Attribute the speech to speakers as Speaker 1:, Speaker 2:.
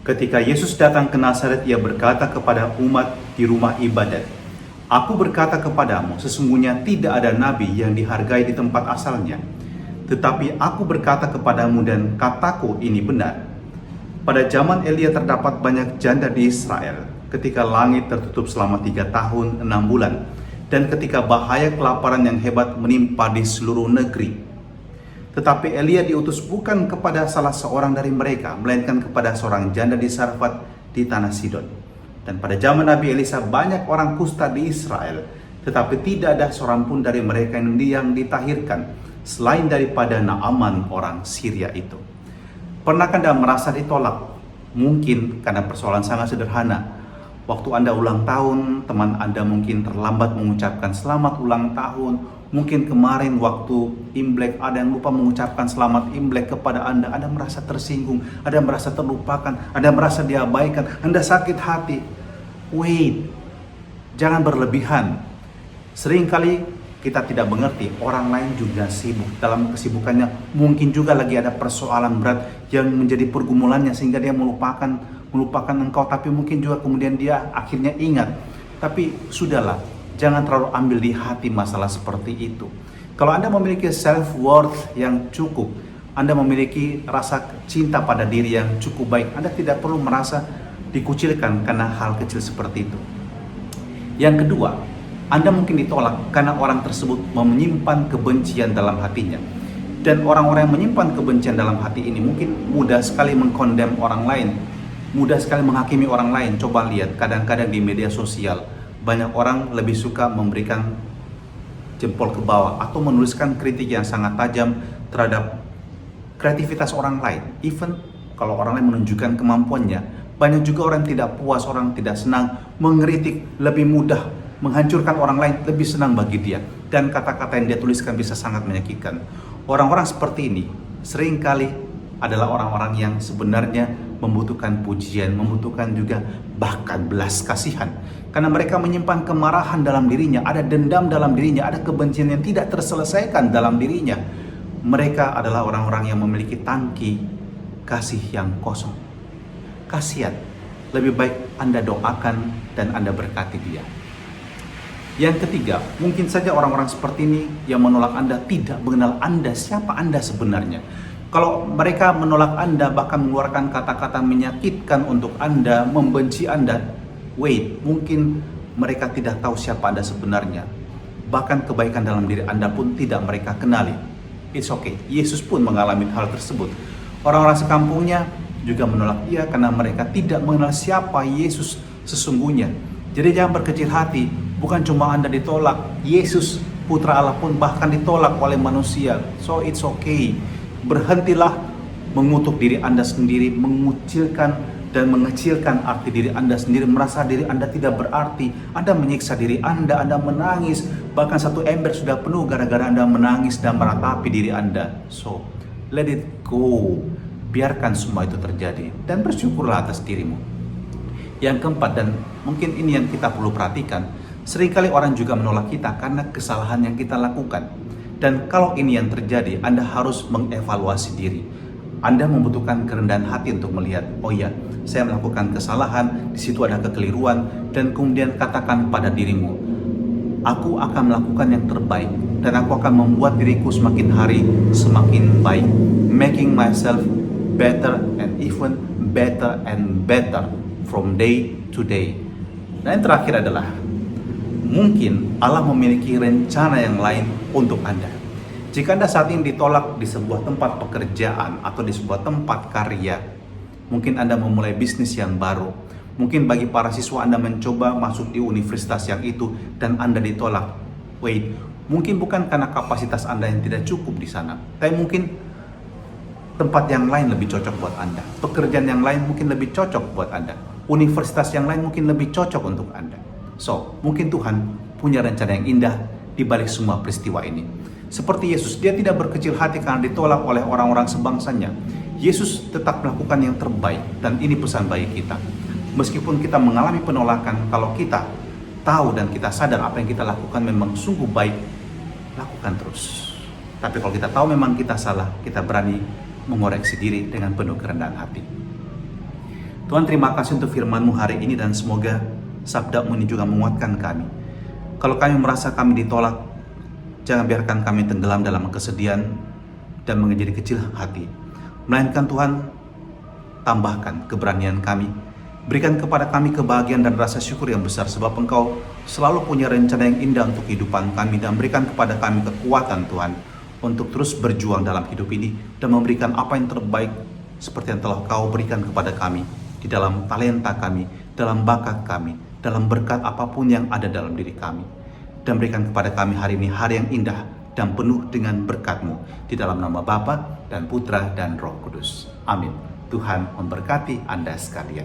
Speaker 1: Ketika Yesus datang ke Nazaret, ia berkata kepada umat di rumah ibadat, "Aku berkata kepadamu, sesungguhnya tidak ada nabi yang dihargai di tempat asalnya. Tetapi aku berkata kepadamu dan kataku ini benar. Pada zaman Elia terdapat banyak janda di Israel, ketika langit tertutup selama 3 tahun 6 bulan, dan ketika bahaya kelaparan yang hebat menimpa di seluruh negeri. Tetapi Elia diutus bukan kepada salah seorang dari mereka, melainkan kepada seorang janda di Sarfat di tanah Sidon. Dan pada zaman Nabi Elisa banyak orang kusta di Israel, tetapi tidak ada seorang pun dari mereka yang ditahirkan, selain daripada Naaman orang Syria itu." Pernahkah Anda merasa ditolak? Mungkin karena persoalan sangat sederhana. Waktu Anda ulang tahun, teman Anda mungkin terlambat mengucapkan selamat ulang tahun. Mungkin kemarin waktu Imlek ada yang lupa mengucapkan selamat Imlek kepada Anda. Anda merasa tersinggung, Anda merasa terlupakan, Anda merasa diabaikan, Anda sakit hati. Wait, jangan berlebihan. Seringkali kita tidak mengerti orang lain juga sibuk. Dalam kesibukannya mungkin juga lagi ada persoalan berat yang menjadi pergumulannya sehingga dia melupakan engkau, tapi mungkin juga kemudian dia akhirnya ingat. Tapi sudahlah, jangan terlalu ambil di hati masalah seperti itu. Kalau Anda memiliki self-worth yang cukup, Anda memiliki rasa cinta pada diri yang cukup baik, Anda tidak perlu merasa dikucilkan karena hal kecil seperti itu. Yang kedua, Anda mungkin ditolak karena orang tersebut menyimpan kebencian dalam hatinya. Dan orang-orang yang menyimpan kebencian dalam hati ini mungkin mudah sekali mengkondem orang lain, mudah sekali menghakimi orang lain. Coba lihat, kadang-kadang di media sosial, banyak orang lebih suka memberikan jempol ke bawah atau menuliskan kritik yang sangat tajam terhadap kreativitas orang lain. Even kalau orang lain menunjukkan kemampuannya, banyak juga orang yang tidak puas, orang tidak senang mengkritik, lebih mudah menghancurkan orang lain, lebih senang bagi dia. Dan kata-kata yang dia tuliskan bisa sangat menyakitkan. Orang-orang seperti ini seringkali adalah orang-orang yang sebenarnya membutuhkan pujian, membutuhkan juga bahkan belas kasihan. Karena mereka menyimpan kemarahan dalam dirinya, ada dendam dalam dirinya, ada kebencian yang tidak terselesaikan dalam dirinya. Mereka adalah orang-orang yang memiliki tangki kasih yang kosong. Kasihan, lebih baik Anda doakan dan Anda berkati dia. Yang ketiga, mungkin saja orang-orang seperti ini yang menolak Anda tidak mengenal Anda, siapa Anda sebenarnya. Kalau mereka menolak Anda, bahkan mengeluarkan kata-kata menyakitkan untuk Anda, membenci Anda, wait, mungkin mereka tidak tahu siapa Anda sebenarnya. Bahkan kebaikan dalam diri Anda pun tidak mereka kenali. It's okay, Yesus pun mengalami hal tersebut. Orang-orang sekampungnya juga menolak dia karena mereka tidak mengenal siapa Yesus sesungguhnya. Jadi jangan berkecil hati, bukan cuma Anda ditolak, Yesus Putra Allah pun bahkan ditolak oleh manusia. So it's okay. Berhentilah mengutuk diri Anda sendiri, mengucilkan dan mengecilkan arti diri Anda sendiri, merasa diri Anda tidak berarti. Anda menyiksa diri Anda menangis, bahkan satu ember sudah penuh gara-gara Anda menangis dan meratapi diri Anda. So, let it go. Biarkan semua itu terjadi dan bersyukurlah atas dirimu. Yang keempat, dan mungkin ini yang kita perlu perhatikan, seringkali orang juga menolak kita karena kesalahan yang kita lakukan. Dan kalau ini yang terjadi, Anda harus mengevaluasi diri. Anda membutuhkan kerendahan hati untuk melihat, oh ya, saya melakukan kesalahan, di situ ada kekeliruan, dan kemudian katakan pada dirimu, aku akan melakukan yang terbaik, dan aku akan membuat diriku semakin hari semakin baik, making myself better and even better and better from day to day. Dan yang terakhir adalah, mungkin Allah memiliki rencana yang lain untuk Anda. Jika Anda saat ini ditolak di sebuah tempat pekerjaan atau di sebuah tempat karya, mungkin Anda memulai bisnis yang baru. Mungkin bagi para siswa Anda mencoba masuk di universitas yang itu dan Anda ditolak. Wait, mungkin bukan karena kapasitas Anda yang tidak cukup di sana, tapi mungkin tempat yang lain lebih cocok buat Anda. Pekerjaan yang lain mungkin lebih cocok buat Anda. Universitas yang lain mungkin lebih cocok untuk Anda. So, mungkin Tuhan punya rencana yang indah di balik semua peristiwa ini. Seperti Yesus, dia tidak berkecil hati karena ditolak oleh orang-orang sebangsanya. Yesus tetap melakukan yang terbaik, dan ini pesan bagi kita. Meskipun kita mengalami penolakan, kalau kita tahu dan kita sadar apa yang kita lakukan memang sungguh baik, lakukan terus. Tapi kalau kita tahu memang kita salah, kita berani mengoreksi diri dengan penuh kerendahan hati. Tuhan, terima kasih untuk firman-Mu hari ini, dan semoga sabda-Mu ini juga menguatkan kami. Kalau kami merasa kami ditolak, jangan biarkan kami tenggelam dalam kesedihan dan menjadi kecil hati. Melainkan Tuhan, tambahkan keberanian kami. Berikan kepada kami kebahagiaan dan rasa syukur yang besar, sebab Engkau selalu punya rencana yang indah untuk kehidupan kami. Dan berikan kepada kami kekuatan Tuhan untuk terus berjuang dalam hidup ini dan memberikan apa yang terbaik seperti yang telah Kau berikan kepada kami di dalam talenta kami, dalam bakat kami, dalam berkat apapun yang ada dalam diri kami. Dan berikan kepada kami hari ini hari yang indah dan penuh dengan berkat-Mu, di dalam nama Bapa dan Putra dan Roh Kudus. Amin. Tuhan memberkati Anda sekalian.